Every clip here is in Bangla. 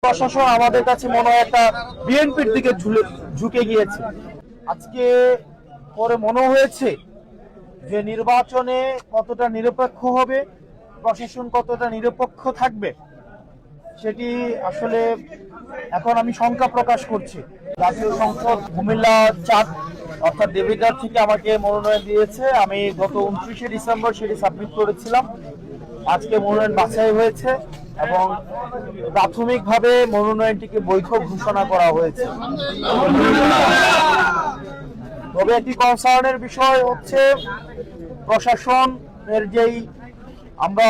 প্রশাসন আমাদের কাছে মনে হয় একটা বিএনপির দিকে ঝুঁকে গিয়েছে। আজকে পরে মনে হয়েছে যে নির্বাচনে কতটা নিরপেক্ষ হবে, প্রশাসন কতটা নিরপেক্ষ থাকবে, সেটি আসলে এখন আমি শঙ্কা প্রকাশ করছি। জাতীয় সংসদ কুমিল্লা 4 অর্থাৎ দেবিদ্বার থেকে আমাকে মনোনয়ন দিয়েছে। আমি গত 29শে ডিসেম্বর সেটি সাবমিট করেছিলাম। আজকে মনোনয়ন বাছাই হয়েছে এবং প্রাথমিকভাবে মনোনয়নটিকে বৈধ ঘোষণা করা হয়েছে। তবে একটি কনসার্নের বিষয় হচ্ছে প্রশাসনের যেই আমরা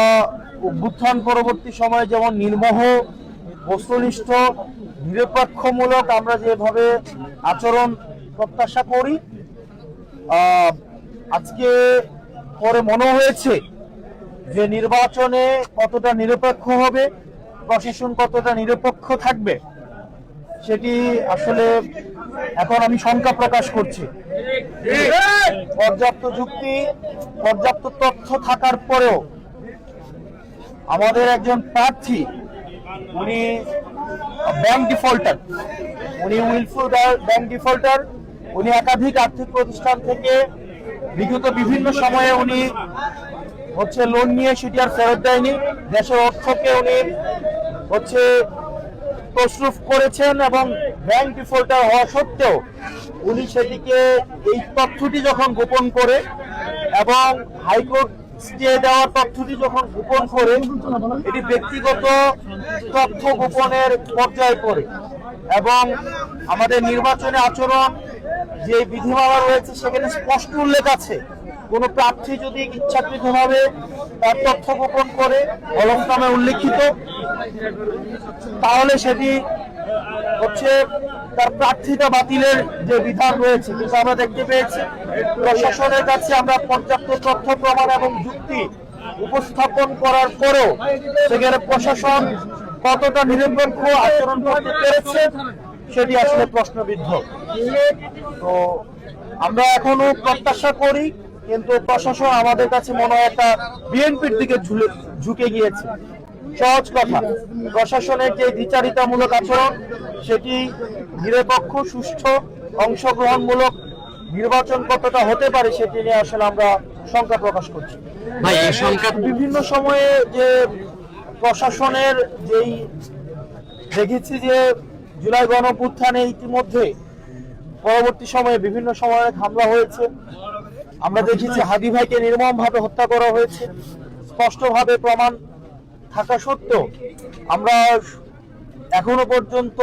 অভ্যুত্থান পরবর্তী সময়ে যেমন নির্মোহ, বস্তুনিষ্ঠ, নিরপেক্ষমূলক আমরা যেভাবে আচরণ প্রত্যাশা করি, আজকে পরে মনে হয়েছে যে নির্বাচনে কতটা নিরপেক্ষ হবে, প্রশাসন কতটা নিরপেক্ষ থাকবে, সেটি আসলে এখন আমি শঙ্কা প্রকাশ করছি। পর্যাপ্ত যুক্তি, পর্যাপ্ত তথ্য থাকার পরেও আমাদের একজন প্রার্থী উনি ব্যাংক ডিফল্টার, উনি উইলফুল ব্যাংক ডিফল্টার। উনি একাধিক আর্থিক প্রতিষ্ঠান থেকে বিগত বিভিন্ন সময়ে উনি লোন নিয়ে সেটি আর ফেরত দেয়নি। দেশের অর্থকে উনি তছরুফ করেছেন এবং ব্যাংক ডিফল্টার হওয়া সত্ত্বেও উনি সেটিকে এই তথ্যটি যখন গোপন করে এবং হাইকোর্ট স্টে দেওয়ার তথ্যটি যখন গোপন করে, এটি ব্যক্তিগত তথ্য গোপনের পর্যায়ে পড়ে এবং আমাদের নির্বাচনে আচরণ যে বিধিমালা রয়েছে সেখানে স্পষ্ট উল্লেখ আছে, কোন প্রার্থী যদি ইচ্ছাকৃতভাবে তার তথ্য গোপন করে হলফনামে উল্লেখিত, তাহলে সেটি তার প্রার্থিতা বাতিলের যে বিধান রয়েছে। কিন্তু আমরা দেখতে পেয়েছি প্রশাসনের কাছে আমরা পর্যাপ্ত তথ্য প্রমাণ এবং যুক্তি উপস্থাপন করার পরেও সেখানে প্রশাসন কতটা নিরপেক্ষ আচরণ করতে পেরেছে সেটি আসলে প্রশ্নবিদ্ধ। তো আমরা এখনো প্রত্যাশা করি, কিন্তু প্রশাসন আমাদের কাছে মনে হয় একটা বিএনপির দিকে ঝুঁকে গিয়েছে। সহজ কথা, প্রশাসনের যে দ্বিচারিতামূলক আচরণ সেটি নিরপেক্ষ, সুষ্ঠু, অংশগ্রহণমূলক নির্বাচন কতটা হতে পারে সেটি নিয়ে আসলে আমরা শঙ্কা প্রকাশ করছি। বিভিন্ন সময়ে যে প্রশাসনের যেই দেখেছি যে জুলাই গণঅভ্যুত্থানে ইতিমধ্যে পরবর্তী সময়ে বিভিন্ন সময়ে হামলা হয়েছে। আমরা দেখেছি হাদি ভাইকে নির্মমভাবে হত্যা করা হয়েছে। স্পষ্টভাবে প্রমাণ থাকা সত্ত্বেও আমরা এখনো পর্যন্ত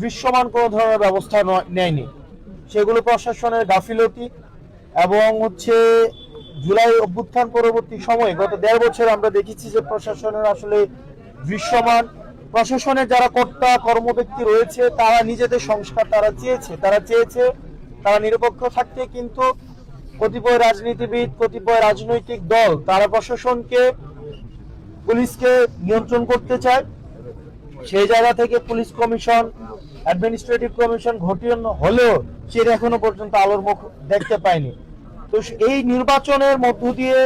দৃশ্যমান কোনো ধরনের ব্যবস্থা নেয়নি। সেগুলো প্রশাসনের গাফিলতি এবং জুলাই অভ্যুত্থান পরবর্তী সময়ে গত 1.5 বছর আমরা দেখেছি যে প্রশাসনের আসলে দৃশ্যমান, প্রশাসনের যারা কর্তা কর্মব্যক্তি রয়েছে তারা নিজেদের সংস্কার তারা চেয়েছে তারা নিরপেক্ষ থাকতে, কিন্তু কতিপয় রাজনীতিবিদ, কতিপয় রাজনৈতিক দল তারা প্রশাসনকে, পুলিশকে নিয়ন্ত্রণ করতে চায়। সেই জায়গা থেকে পুলিশ কমিশন, অ্যাডমিনিস্ট্রেটিভ কমিশন ঘটিয়ে হলেও সেটা এখনো পর্যন্ত আলোর মুখ দেখতে পায়নি। তো এই নির্বাচনের মধ্য দিয়ে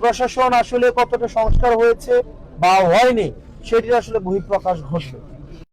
প্রশাসন আসলে কতটা সংস্কার হয়েছে বা হয়নি সেটির আসলে বহিঃপ্রকাশ ঘটবে।